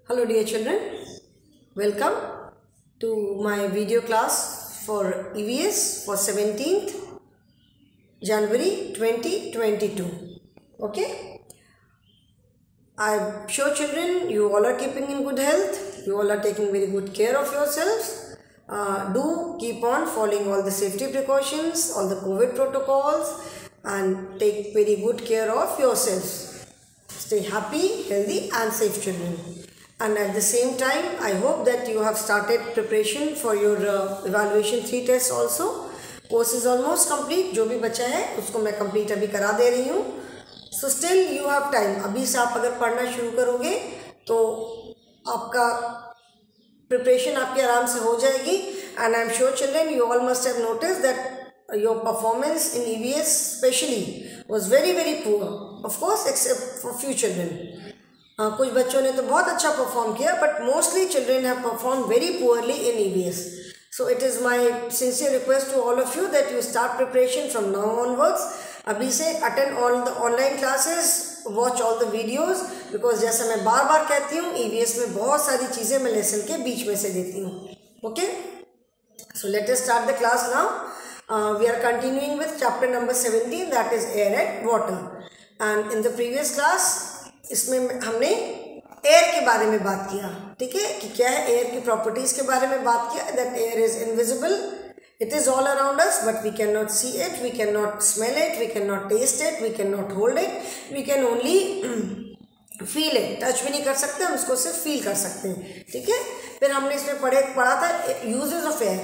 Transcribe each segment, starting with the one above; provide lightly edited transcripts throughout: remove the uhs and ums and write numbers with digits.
Hello dear children, welcome to my video class for EVS for 17th January 2022. Okay, I'm sure children you all are keeping in good health, you all are taking very good care of yourselves. Do keep on following all the safety precautions, all the COVID protocols, and take very good care of yourselves. Stay happy, healthy and safe children. And at the same time, I hope that you have started preparation for your evaluation 3 tests also. Course is almost complete. जो भी बचा है उसको मैं complete अभी करा दे रही हूँ. So still you have time. अभी से आप अगर पढ़ना शुरू करोगे तो आपका preparation आपकी आराम से हो जाएगी. And I am sure children you all must have noticed that your performance in EVS especially was very poor. Of course except for few children. कुछ बच्चों ने तो बहुत अच्छा परफॉर्म किया but mostly children have perform very poorly in EVS. So it is my sincere request to all of you that you start preparation from now onwards. अभी से attend all the online classes, watch all the videos, because जैसा मैं बार बार कहती हूँ EVS में बहुत सारी चीज़ें मैं लेसन के बीच में से देती हूँ. Okay, so let us start the class now. We are continuing with chapter number 17 that is air and water. And in the previous class इसमें हमने एयर के बारे में बात किया. ठीक है, कि क्या है एयर की प्रॉपर्टीज के बारे में बात किया. That air is invisible, it is all around us but we can not see it, we can not smell it, we can not taste it, we can not hold it, we can only feel it. Touch भी नहीं कर सकते, हम इसको सिर्फ feel कर सकते हैं. ठीक है, फिर हमने इसमें पढ़ा था uses of air.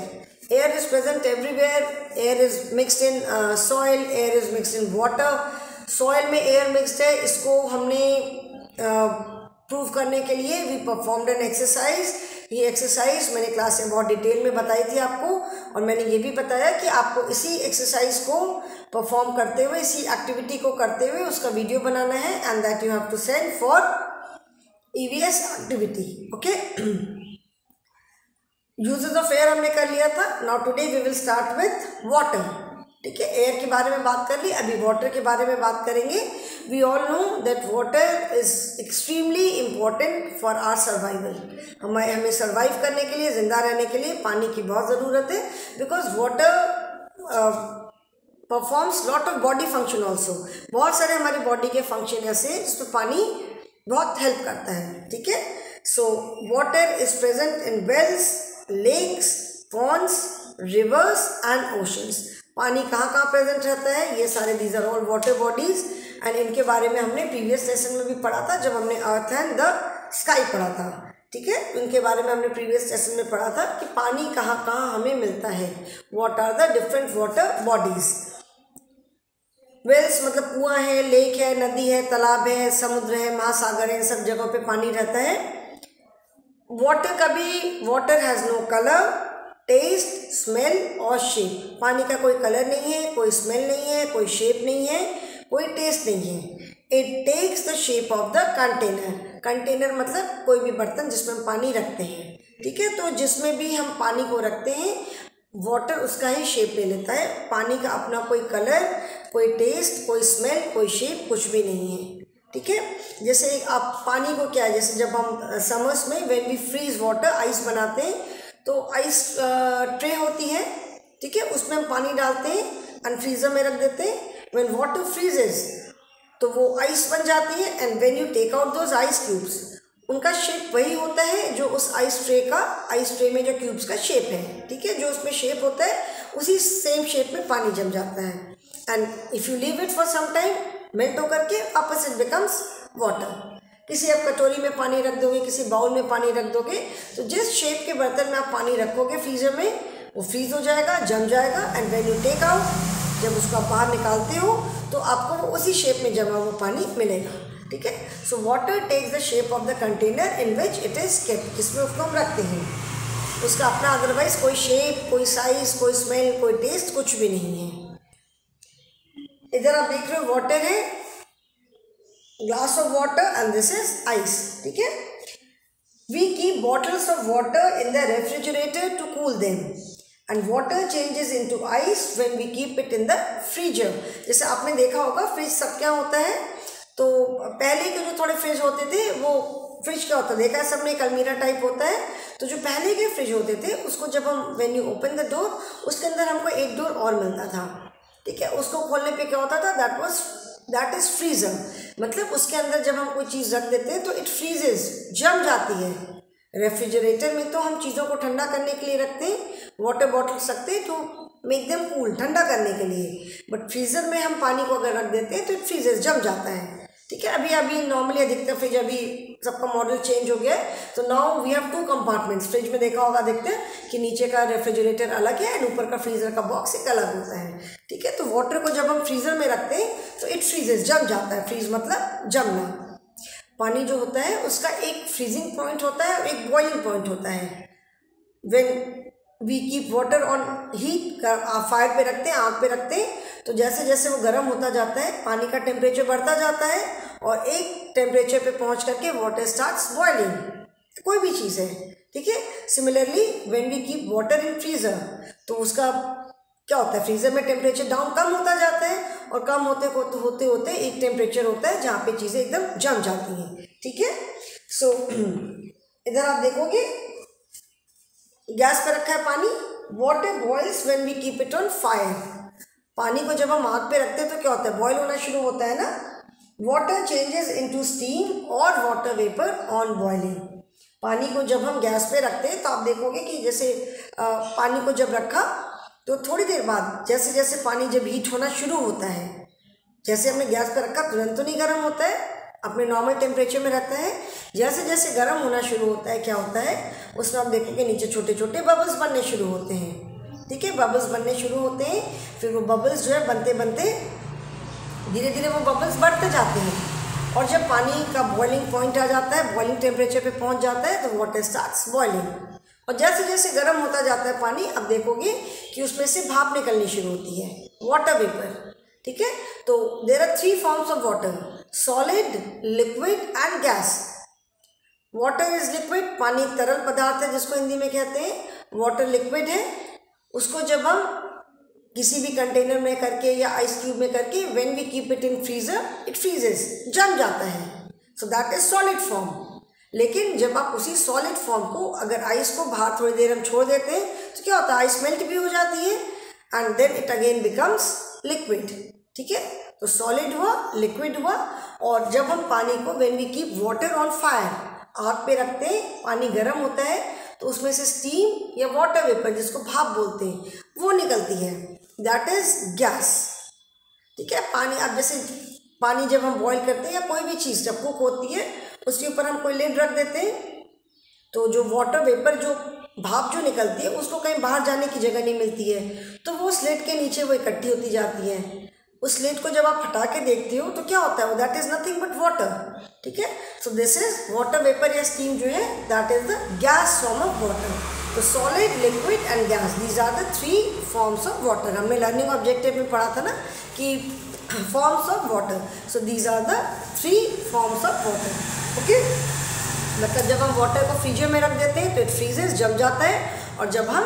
Air is present everywhere, air is mixed in soil, air is mixed in water. Soil में एयर मिक्सड है, इसको हमने प्रूव करने के लिए वी परफॉर्म्ड एन एक्सरसाइज. ये एक्सरसाइज मैंने क्लास में बहुत डिटेल में बताई थी आपको, और मैंने ये भी बताया कि आपको इसी एक्सरसाइज को परफॉर्म करते हुए, इसी एक्टिविटी को करते हुए उसका वीडियो बनाना है and that you have to send for EVS activity. Okay, uses of air हमने कर लिया था. Now today we will start with water. ठीक है, एयर के बारे में बात कर ली, अभी वाटर के बारे में बात करेंगे. We all know that water is extremely important for our survival. हमें सर्वाइव करने के लिए, जिंदा रहने के लिए पानी की बहुत ज़रूरत है. Because water performs lot of body function also. बहुत सारे हमारी बॉडी के फंक्शन ऐसे हैं जिसमें पानी बहुत हेल्प करता है. ठीक है, so water is present in wells, lakes, ponds, rivers and oceans. पानी कहाँ कहाँ प्रेजेंट रहता है, ये सारे these are all water bodies. And इनके बारे में हमने प्रीवियस लेसन में भी पढ़ा था जब हमने अर्थ एंड द स्काई पढ़ा था. ठीक है, इनके बारे में हमने प्रीवियस लेसन में पढ़ा था कि पानी कहाँ कहाँ हमें मिलता है. What are the different water bodies. Wells मतलब कुआं है, लेक है, नदी है, तालाब है, समुद्र है, महासागर है, इन सब जगहों पे पानी रहता है. वाटर का भी, water has no colour, taste, smell और शेप. पानी का कोई कलर नहीं है, कोई स्मेल नहीं है, कोई शेप नहीं है, कोई टेस्ट नहीं है. It takes the shape of the container. Container मतलब कोई भी बर्तन जिसमें हम पानी रखते हैं. ठीक है, तो जिसमें भी हम पानी को रखते हैं वाटर उसका ही शेप ले लेता है. पानी का अपना कोई कलर, कोई टेस्ट, कोई स्मेल, कोई शेप कुछ भी नहीं है. ठीक है, जैसे आप पानी को क्या है, जैसे जब हम समर्स में when V fridge water, ice बनाते हैं तो आइस ट्रे होती है. ठीक है, उसमें हम पानी डालते हैं एंड फ्रीजर में रख देते हैं. व्हेन वाटर फ्रीजेस तो वो आइस बन जाती है and when you take out those ice cubes, उनका शेप वही होता है जो उस आइस ट्रे में जो क्यूब्स का शेप है. ठीक है, जो उसमें शेप होता है उसी सेम शेप में पानी जम जाता है. And if you leave it for some time, melt होकर के वापस इट बिकम्स वाटर. किसी आप कटोरी में पानी रख दोगे, किसी बाउल में पानी रख दोगे, तो जिस शेप के बर्तन में आप पानी रखोगे फ्रीजर में, वो फ्रीज हो जाएगा, जम जाएगा. And when you take out, जब उसको आप बाहर निकालते हो तो आपको वो उसी शेप में जमा हुआ पानी मिलेगा. ठीक है, so water takes the shape of the container in which it is kept, जिसमें उसको हम रखते हैं. उसका अपना अदरवाइज कोई शेप, कोई साइज, कोई स्मेल, कोई टेस्ट कुछ भी नहीं है. इधर आप देख रहे हो वाटर है, glass of water and this is ice. ठीक है, we keep bottles of water in the refrigerator to cool them and water changes into ice when we keep it in the freezer. जैसे आपने देखा होगा fridge सब क्या होता है, तो पहले के जो थोड़े फ्रिज होते थे वो फ्रिज क्या होता है, देखा है सबने, एक अलमीरा टाइप होता है। तो जो पहले के फ्रिज होते थे उसको जब हम when you open the door, उसके अंदर हमको एक डोर और मिलता था, ठीक है। उसको खोलने पे क्या होता था, दैट इज फ्रीजर। मतलब उसके अंदर जब हम कोई चीज़ रख देते हैं तो इट फ्रीजेज, जम जाती है। रेफ्रिजरेटर में तो हम चीज़ों को ठंडा करने के लिए रखते हैं, वाटर बॉटल्स रखते हैं तो मेक देम कूल, ठंडा करने के लिए। बट फ्रीज़र में हम पानी को अगर रख देते हैं तो इट फ्रीजेज, जम जाता है, ठीक है। अभी नॉर्मली अधिकतर फ्रिज, अभी सबका मॉडल चेंज हो गया है। तो now we have 2 compartments. Fridge में देखा होगा, देखते हैं कि नीचे का रेफ्रिजरेटर अलग है एंड ऊपर का फ्रीजर का बॉक्स एक अलग होता है, ठीक है। तो वाटर को जब हम फ्रीजर में रखते हैं तो इट फ्रीजेज, जम जाता है। फ्रीज मतलब जमना। पानी जो होता है उसका एक फ्रीजिंग पॉइंट होता है और एक बॉइलिंग पॉइंट होता है। When we keep water on heat, fire पे रखते हैं, आग पे रखते हैं, तो जैसे जैसे वो गर्म होता जाता है पानी का टेम्परेचर बढ़ता जाता है और एक टेम्परेचर पे पहुंच करके वाटर स्टार्ट्स बॉइलिंग, कोई भी चीज़ है, ठीक है। Similarly when we keep water in freezer, तो उसका क्या होता है, फ्रीजर में टेम्परेचर डाउन कम होता जाता है और कम होते होते होते एक टेम्परेचर होता है जहाँ पे चीज़ें एकदम जम जाती हैं, ठीक है। सो इधर आप देखोगे गैस पे रखा है पानी, water boils when we keep it on fire. पानी को जब हम आग पे रखते हैं तो क्या होता है, बॉयल होना शुरू होता है ना। वाटर चेंजेस इनटू स्टीम और वाटर वेपर ऑन बॉइलिंग। पानी को जब हम गैस पे रखते हैं तो आप देखोगे कि जैसे पानी को जब रखा तो थोड़ी देर बाद जैसे जैसे पानी जब हीट होना शुरू होता है, जैसे हमने गैस पे रखा तुरंत तो नहीं गर्म होता है, अपने नॉर्मल टेम्परेचर में रहता है। जैसे जैसे गर्म होना शुरू होता है क्या होता है, उसमें आप देखोगे नीचे छोटे छोटे बबल्स बनने शुरू होते हैं, ठीक है। बबल्स बनने शुरू होते हैं, फिर वो बबल्स जो है बनते बनते धीरे धीरे वो बबल्स बढ़ते जाते हैं और जब पानी का बॉइलिंग पॉइंट आ जाता है, बॉइलिंग टेम्परेचर पे पहुंच जाता है तो वाटर स्टार्ट्स बॉइलिंग। और जैसे जैसे गर्म होता जाता है पानी, अब देखोगे कि उसमें से भाप निकलनी शुरू होती है, वाटर वेपर, ठीक है। तो there are 3 forms of water, solid, liquid and gas. Water is liquid, पानी एक तरल पदार्थ है जिसको हिंदी में कहते हैं। वाटर लिक्विड है, उसको जब हम किसी भी कंटेनर में करके या आइस क्यूब में करके when we keep it in freezer it freezes, जम जाता है, so that is solid form. लेकिन जब आप उसी सॉलिड फॉर्म को अगर आइस को बाहर थोड़ी देर हम छोड़ देते हैं तो क्या होता है, आइस मेल्ट भी हो जाती है and then it again becomes liquid, ठीक है। तो सॉलिड हुआ, लिक्विड हुआ। और जब हम पानी को when we keep water on fire, आग पे रखते हैं, पानी गर्म होता है तो उसमें से स्टीम या वाटर वेपर जिसको भाप बोलते हैं वो निकलती है, दैट इज गैस, ठीक है। पानी, अब जैसे पानी जब हम बॉईल करते हैं या कोई भी चीज़ जब कुक होती है उसके ऊपर हम कोई लिड रख देते हैं तो जो वाटर वेपर, जो भाप जो निकलती है उसको कहीं बाहर जाने की जगह नहीं मिलती है, तो वो स्लेट के नीचे वो इकट्ठी होती जाती है। उस स्लेट को जब आप हटा के देखते हो तो क्या होता है, that is nothing but water, ठीक है। So this is water vapour या स्टीम जो है that is the gas form of water. तो solid, liquid and gas, these are the 3 forms of water. हमने लर्निंग ऑब्जेक्टिव में पढ़ा था ना कि forms of water, so these are the 3 forms of water, okay. मतलब जब हम वाटर को फ्रीजर में रख देते हैं तो इट फ्रीजेस, जम जाता है, और जब हम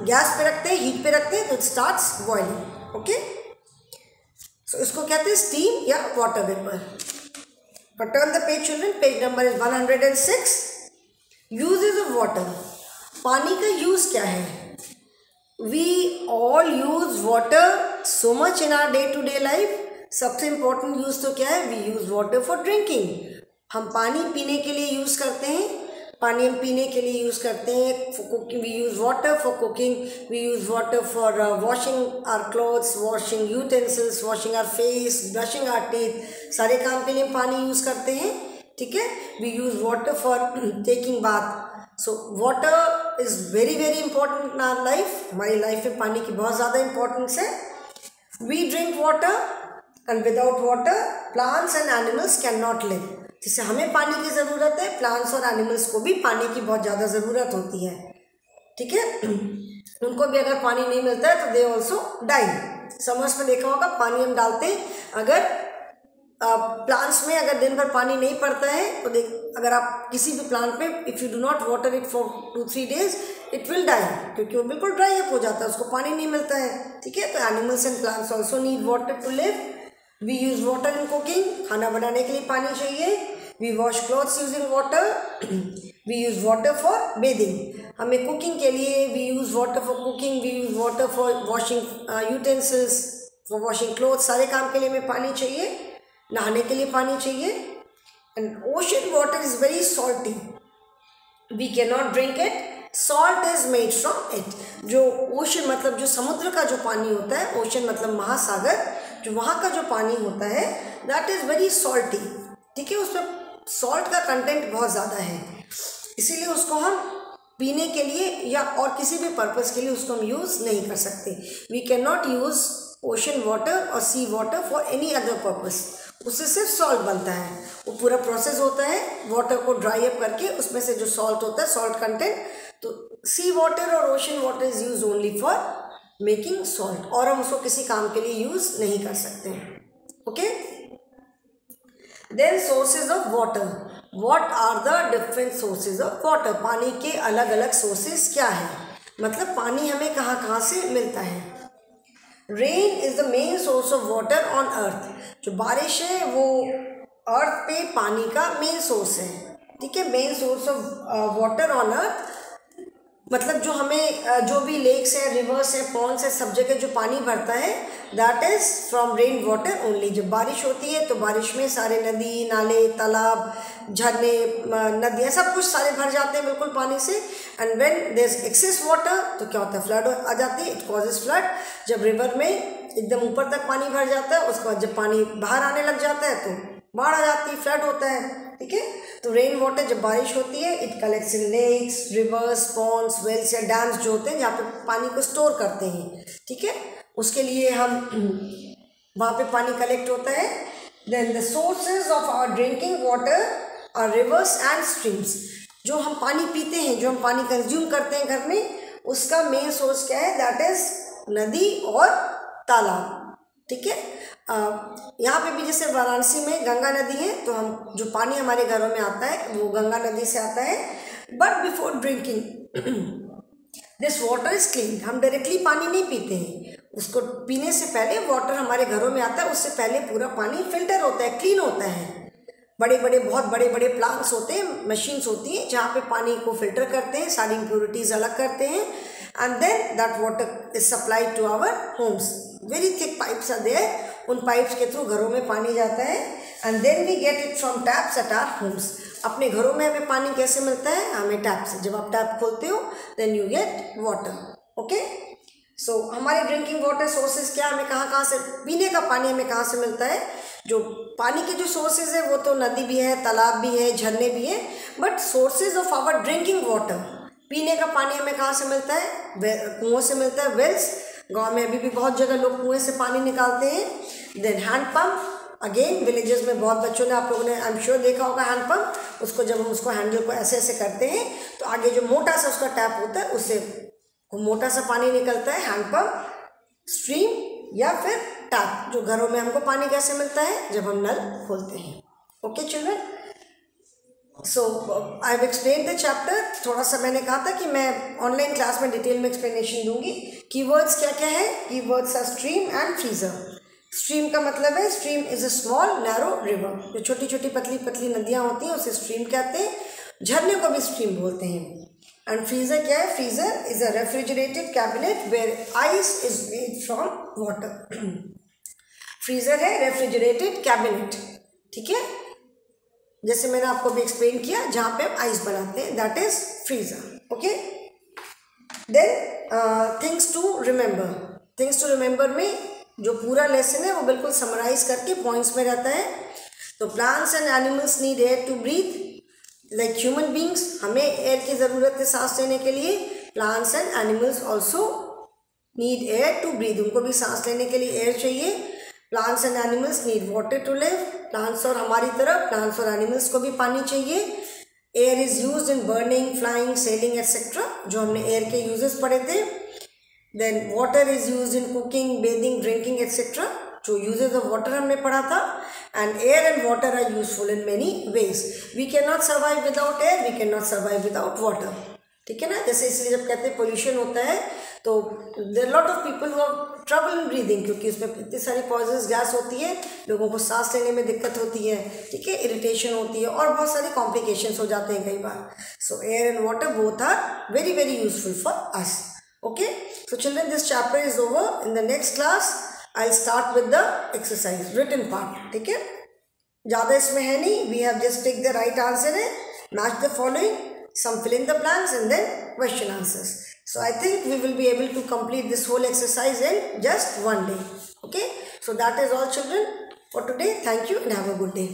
गैस पे रखते हैं, हीट पे रखते हैं तो it starts boiling, okay. So इसको कहते हैं स्टीम या water vapour. Turn the page children, page number is 106। Uses of water, पानी का यूज क्या है। We all use water so much in our day to day life. सबसे important use तो क्या है, we use water for drinking. हम पानी पीने के लिए यूज करते हैं, पानी हम पीने के लिए यूज करते हैं। Cooking, we use water for cooking, we use water for washing our clothes, washing utensils, washing our face, brushing our teeth, सारे काम के लिए हम पानी यूज करते हैं, ठीक है। We use water for taking bath. So water is very very important in our life. हमारी लाइफ में पानी की बहुत ज़्यादा इंपॉर्टेंस है। We drink water and without water plants and animals can not live. जिससे हमें पानी की ज़रूरत है, प्लांट्स और एनिमल्स को भी पानी की बहुत ज़्यादा ज़रूरत होती है, ठीक है। उनको भी अगर पानी नहीं मिलता है तो दे ऑल्सो डाई। समर्स में देखा होगा पानी हम डालते हैं, अगर प्लांट्स में अगर दिन भर पानी नहीं पड़ता है तो अगर आप किसी भी प्लांट में if you do not water it for 2-3 days it will die, क्योंकि वो बिल्कुल ड्राई अप हो जाता है, उसको पानी नहीं मिलता है, ठीक है। तो animals and plants also need water to live. We use water in cooking, खाना बनाने के लिए पानी चाहिए। We wash clothes using water, we use water for bathing, हमें कुकिंग के लिए we use water for cooking, we use water for washing utensils, for washing clothes, सारे काम के लिए हमें पानी चाहिए, नहाने के लिए पानी चाहिए। And ocean water is very salty, we can not drink it, salt is made from it. जो ओशन मतलब जो समुद्र का जो पानी होता है, ओशन मतलब महासागर, जो वहाँ का जो पानी होता है दैट इज़ वेरी सॉल्टी, ठीक है, उसमें सॉल्ट का कंटेंट बहुत ज़्यादा है, इसीलिए उसको हम पीने के लिए या और किसी भी पर्पज़ के लिए उसको हम यूज़ नहीं कर सकते। We can not use ocean water और sea water for any other purpose, उससे सिर्फ सॉल्ट बनता है, वो पूरा प्रोसेस होता है वाटर को ड्राई अप करके उसमें से जो सॉल्ट होता है, सॉल्ट कंटेंट, तो सी वाटर और ocean water is use only for making salt, और हम उसको किसी काम के लिए यूज़ नहीं कर सकते हैं। Okay, then sources of water, what are the different sources of water, पानी के अलग अलग सोर्सेज क्या है, मतलब पानी हमें कहाँ कहाँ से मिलता है। Rain is the main source of water on earth, जो बारिश है वो अर्थ पे पानी का मेन सोर्स है, ठीक है, main source of water on earth, मतलब जो हमें जो भी लेक्स हैं, रिवर्स हैं, पॉन्ड्स हैं, सब जगह जो पानी भरता है that is from rain water only. जब बारिश होती है तो बारिश में सारे नदी नाले तालाब झरने नदियाँ सब कुछ सारे भर जाते हैं बिल्कुल पानी से। And when there is excess water तो क्या होता है, फ्लड आ जाती है, इट कॉजेज फ्लड। जब रिवर में एकदम ऊपर तक पानी भर जाता है, उसके बाद जब पानी बाहर आने लग जाता है तो बाढ़ आ जाती है, फ्लड होता है, ठीक है। तो रेन वाटर जब बारिश होती है it collects in lakes, rivers, ponds, wells या डैम्स जो होते हैं जहाँ पे पानी को स्टोर करते हैं, ठीक है, उसके लिए हम वहाँ पे पानी कलेक्ट होता है। Then the sources of our drinking water are rivers and streams, जो हम पानी पीते हैं, जो हम पानी कंज्यूम करते हैं घर में, उसका मेन सोर्स क्या है, दैट इज नदी और तालाब, ठीक है। यहाँ पे भी जैसे वाराणसी में गंगा नदी है, तो हम जो पानी हमारे घरों में आता है वो गंगा नदी से आता है। But before drinking this water is clean, हम डायरेक्टली पानी नहीं पीते हैं, उसको पीने से पहले वाटर हमारे घरों में आता है, उससे पहले पूरा पानी फिल्टर होता है, क्लीन होता है। बड़े बड़े बहुत बड़े बड़े प्लांट्स होते हैं, मशीन्स होती हैं जहाँ पे पानी को फिल्टर करते हैं, सारी इम्प्योरिटीज़ अलग करते हैं, and then that water is supplied to our homes. Very thick pipes are there, उन पाइप्स के थ्रू घरों में पानी जाता है, and then we get it from taps at our homes. अपने घरों में हमें पानी कैसे मिलता है, हमें टैप से, जब आप टैप खोलते हो then you get water. Okay, so हमारे ड्रिंकिंग वाटर सोर्सेज क्या, हमें कहाँ से पीने का पानी हमें कहाँ से मिलता है। जो पानी के जो सोर्सेज है वो तो नदी भी है, तालाब भी है, झरने भी हैं, but sources of our drinking water, पीने का पानी हमें कहाँ से मिलता है, कुओं से मिलता है, वेल्स। गांव में अभी भी बहुत जगह लोग कुएं से पानी निकालते हैं। Then hand pump, again villages में बहुत बच्चों ने, आप लोगों ने आई एम श्योर देखा होगा हैंड पंप, उसको जब हम उसको हैंडल को ऐसे ऐसे करते हैं तो आगे जो मोटा सा उसका टैप होता है उससे मोटा सा पानी निकलता है। हैंड पंप, स्ट्रीम या फिर टैप, जो घरों में हमको पानी कैसे मिलता है, जब हम नल खोलते हैं। Okay children, so I have explain the chapter. थोड़ा सा मैंने कहा था कि मैं ऑनलाइन क्लास में डिटेल में एक्सप्लेनेशन दूंगी। कीवर्ड्स क्या क्या है, keywords are stream and freezer. Stream का मतलब है, stream is a small narrow river, जो छोटी छोटी पतली पतली नदियाँ होती हैं उसे स्ट्रीम कहते हैं, झरने को भी स्ट्रीम बोलते हैं। एंड फ्रीजर क्या है, freezer is a refrigerated cabinet where ice is made from water. Freezer है रेफ्रिजरेटेड कैबिनेट, ठीक है, जैसे मैंने आपको भी एक्सप्लेन किया, जहाँ पे हम आइस बनाते हैं, that is freezer. Okay, then things to remember. Things to remember में जो पूरा लेसन है वो बिल्कुल समराइज करके पॉइंट्स में रहता है। तो plants and animals need air to breathe, like human beings, हमें एयर की ज़रूरत है सांस लेने के लिए। Plants and animals also need air to breathe, उनको भी सांस लेने के लिए एयर चाहिए। Plants and animals need water to live, plants और हमारी तरह प्लांट्स और एनिमल्स को भी पानी चाहिए। Air is use in burning, flying, sailing etcetera, जो हमने एयर के यूजेस पढ़े थे। Then water is use in cooking, bathing, drinking etcetera, जो यूजेज ऑफ वाटर हमने पढ़ा था। And air and water are useful in many ways. We can not survive without air, we can not survive without water. ठीक है ना। जैसे इसलिए जब कहते हैं पोल्यूशन होता है तो there lot of people who have trouble in breathing, क्योंकि उसमें इतनी सारी पॉइजनस गैस होती है, लोगों को सांस लेने में दिक्कत होती है, ठीक है, इरिटेशन होती है और बहुत सारी कॉम्प्लिकेशंस हो जाते हैं कई बार। So air and water both are very very useful for us. Okay, so children this chapter is over. In the next class I will start with the exercise written part. ठीक है, ज़्यादा इसमें है नहीं, we have just take the right answer है, match the following, some fill in the blanks and then question answers. So I think we will be able to complete this whole exercise in just one day. Okay, so that is all children for today. Thank you and have a good day.